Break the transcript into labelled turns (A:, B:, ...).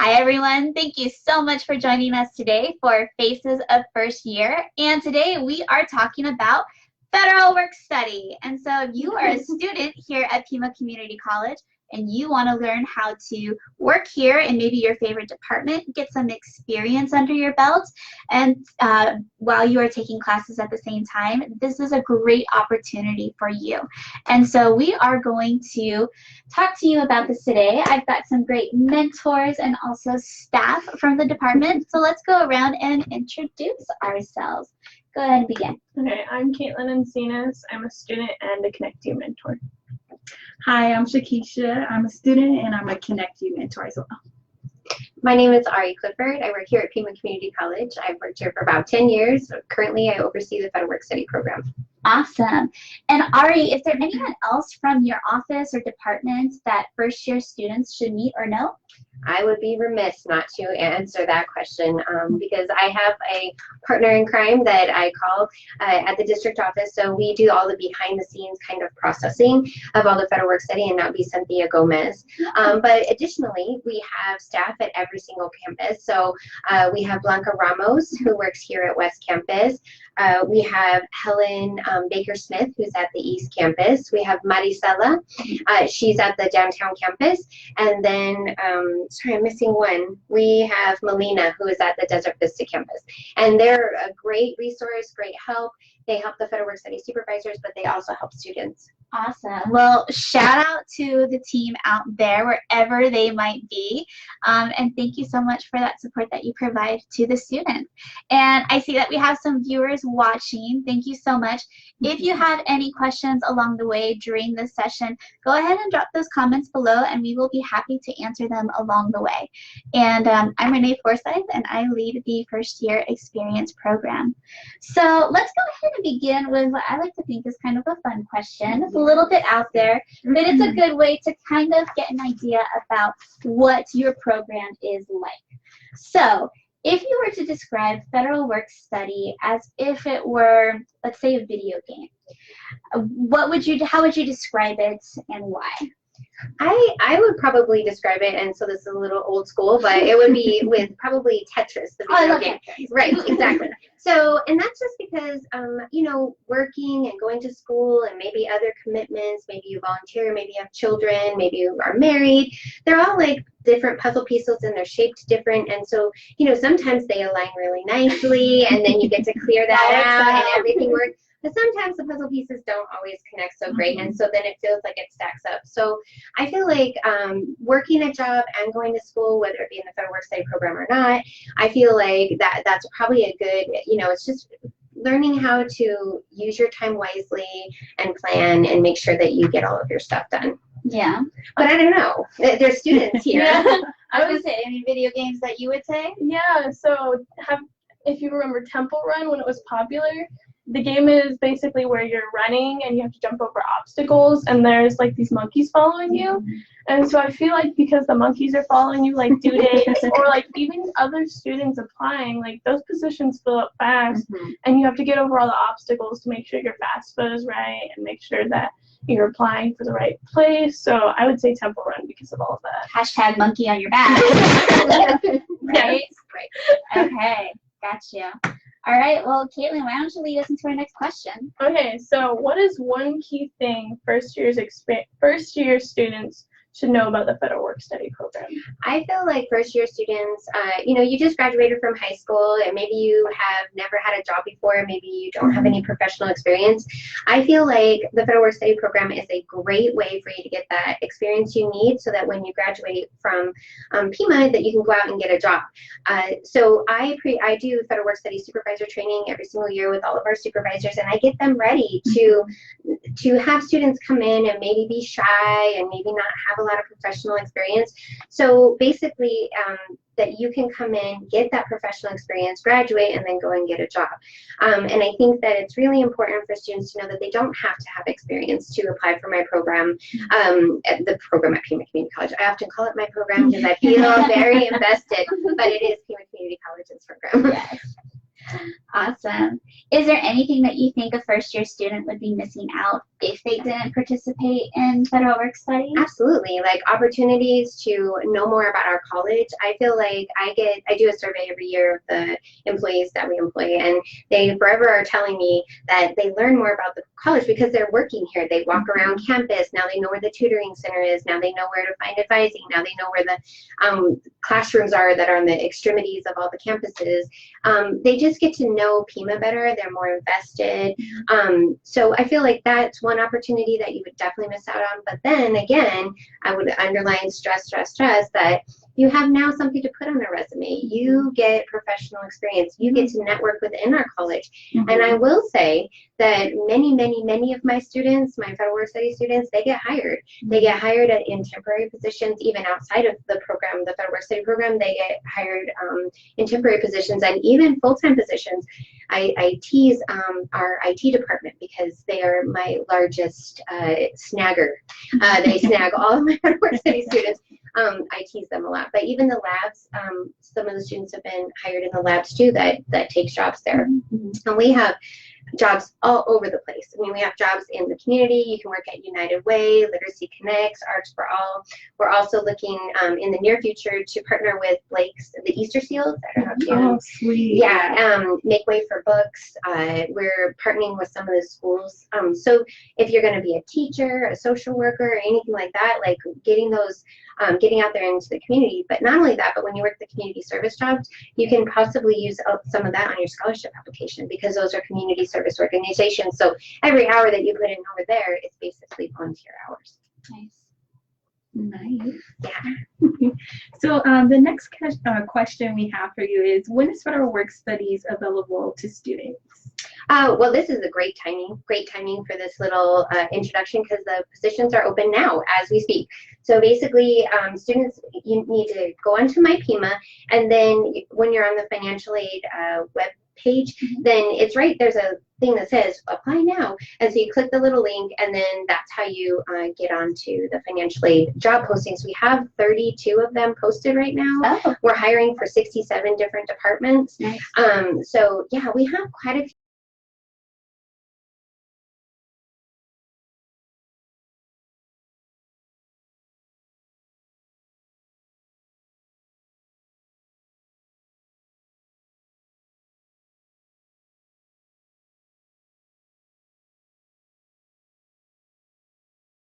A: Hi everyone, thank you so much for joining us today for Faces of First Year. And today we are talking about federal work study. And so if you are a student here at Pima Community College and you want to learn how to work here in maybe your favorite department, get some experience under your belt, and while you are taking classes at the same time, this is a great opportunity for you. And so we are going to talk to you about this today. I've got some great mentors and also staff from the department. So let's go around and introduce ourselves. Go ahead and begin.
B: Okay, I'm Caitlin Encinas. I'm a student and a Connect You mentor.
C: Hi, I'm Shakisha. I'm a student and I'm a Connect You mentor as well.
D: My name is Ari Clifford. I work here at Pima Community College. I've worked here for about 10 years. Currently, I oversee the Federal Work Study program.
A: Awesome. And Ari, is there anyone else from your office or department that first year students should meet or know?
D: I would be remiss not to answer that question because I have a partner in crime that I call at the district office. So we do all the behind the scenes kind of processing of all the Federal Work Study, and that would be Cynthia Gomez. But additionally, we have staff at every single campus. So we have Blanca Ramos, who works here at West Campus. We have Helen Baker-Smith, who's at the East Campus. We have Marisela, she's at the downtown campus. And then, sorry, I'm missing one. We have Melina, who is at the Desert Vista campus. And they're a great resource, great help. They help the Federal Work Study supervisors, but they also help students.
A: Awesome. Well, shout out to the team out there, wherever they might be. And thank you so much for that support that you provide to the students. And I see that we have some viewers watching. Thank you so much. If you have any questions along the way during this session, go ahead and drop those comments below and we will be happy to answer them along the way. And I'm Renee Forsyth and I lead the first year experience program. So let's go ahead and begin with what I like to think is kind of a fun question. It's a little bit out there, but it's a good way to kind of get an idea about what your program is like. So if you were to describe federal work study as if it were, let's say, a video game, how would you describe it and why?
D: I would probably describe it, and so this is a little old school, but it would be with probably Tetris, the video game. Tetris. Right, exactly. So, and that's just because, you know, working and going to school and maybe other commitments, maybe you volunteer, maybe you have children, maybe you are married, they're all like different puzzle pieces and they're shaped different. And so, you know, sometimes they align really nicely and then you get to clear that out and everything works. But sometimes the puzzle pieces don't always connect so great, and so then it feels like it stacks up. So I feel like working a job and going to school, whether it be in the Federal Work Study program or not, I feel like that's probably a good, you know, it's just learning how to use your time wisely and plan and make sure that you get all of your stuff done.
A: Yeah.
D: But I don't know. There's students here.
A: Yeah. I was going to say, any video games that you would say?
B: Yeah, so if you remember Temple Run when it was popular, the game is basically where you're running and you have to jump over obstacles and there's like these monkeys following you. And so I feel like because the monkeys are following you, like due dates or like even other students applying, like those positions fill up fast and you have to get over all the obstacles to make sure your FAFSA is right and make sure that you're applying for the right place. So I would say Temple Run because of all of that.
A: Hashtag monkey on your back. Right? Okay, gotcha. All right, well, Caitlin, why don't you lead us into our next question?
B: Okay, so what is one key thing first year students should know about the Federal Work Study program?
D: I feel like first year students, you know, you just graduated from high school and maybe you have never had a job before, maybe you don't have any professional experience. I feel like the Federal Work Study program is a great way for you to get that experience you need so that when you graduate from Pima that you can go out and get a job. So I do Federal Work Study supervisor training every single year with all of our supervisors, and I get them ready to have students come in and maybe be shy and maybe not have a lot of professional experience. So basically that you can come in, get that professional experience, graduate, and then go and get a job. And I think that it's really important for students to know that they don't have to have experience to apply for my program, the program at Pima Community College. I often call it my program because I feel very invested, but it is Pima Community College's program.
A: Yes. Awesome. Is there anything that you think a first-year student would be missing out if they didn't participate in Federal Work Study?
D: Absolutely, like opportunities to know more about our college. I feel like I do a survey every year of the employees that we employ, and they forever are telling me that they learn more about the college because they're working here. They walk around campus, now they know where the tutoring center is, now they know where to find advising, now they know where the classrooms are that are on the extremities of all the campuses. They just get to know Pima better, they're more invested. So I feel like that's one opportunity that you would definitely miss out on. But then again, I would underline stress that you have now something to put on a resume. You get professional experience. You get to network within our college. And I will say that many of my students, my Federal Work Study students, they get hired. They get hired in temporary positions, even outside of the program, the Federal Work Study program. They get hired in temporary positions and even full-time positions. I tease our IT department because they are my largest snagger. They snag all of my Federal Work Study students. I tease them a lot, but even the labs, some of the students have been hired in the labs too that takes jobs there. And we have jobs all over the place. I mean, we have jobs in the community. You can work at United Way, Literacy Connects, Arts for All. We're also looking in the near future to partner with Blake's, the Easter Seals. I don't know if you know.
C: Oh, sweet.
D: Yeah, Make Way for Books. We're partnering with some of the schools. So if you're going to be a teacher, a social worker, or anything like that, like getting those, getting out there into the community. But not only that, but when you work the community service jobs, you can possibly use some of that on your scholarship application because those are community service organizations. So every hour that you put in over there is basically volunteer hours.
C: Nice.
D: Yeah.
C: So the next question we have for you is, when is Federal Work Studies available to students?
D: Well, this is a great timing for this little introduction because the positions are open now as we speak. So basically, students, you need to go onto MyPima, and then when you're on the financial aid web page, then it's right, there's a thing that says apply now, and so you click the little link, and then that's how you get onto the financial aid job postings. We have 32 of them posted right now. We're hiring for 67 different departments.
A: Nice.
D: So yeah, we have quite a few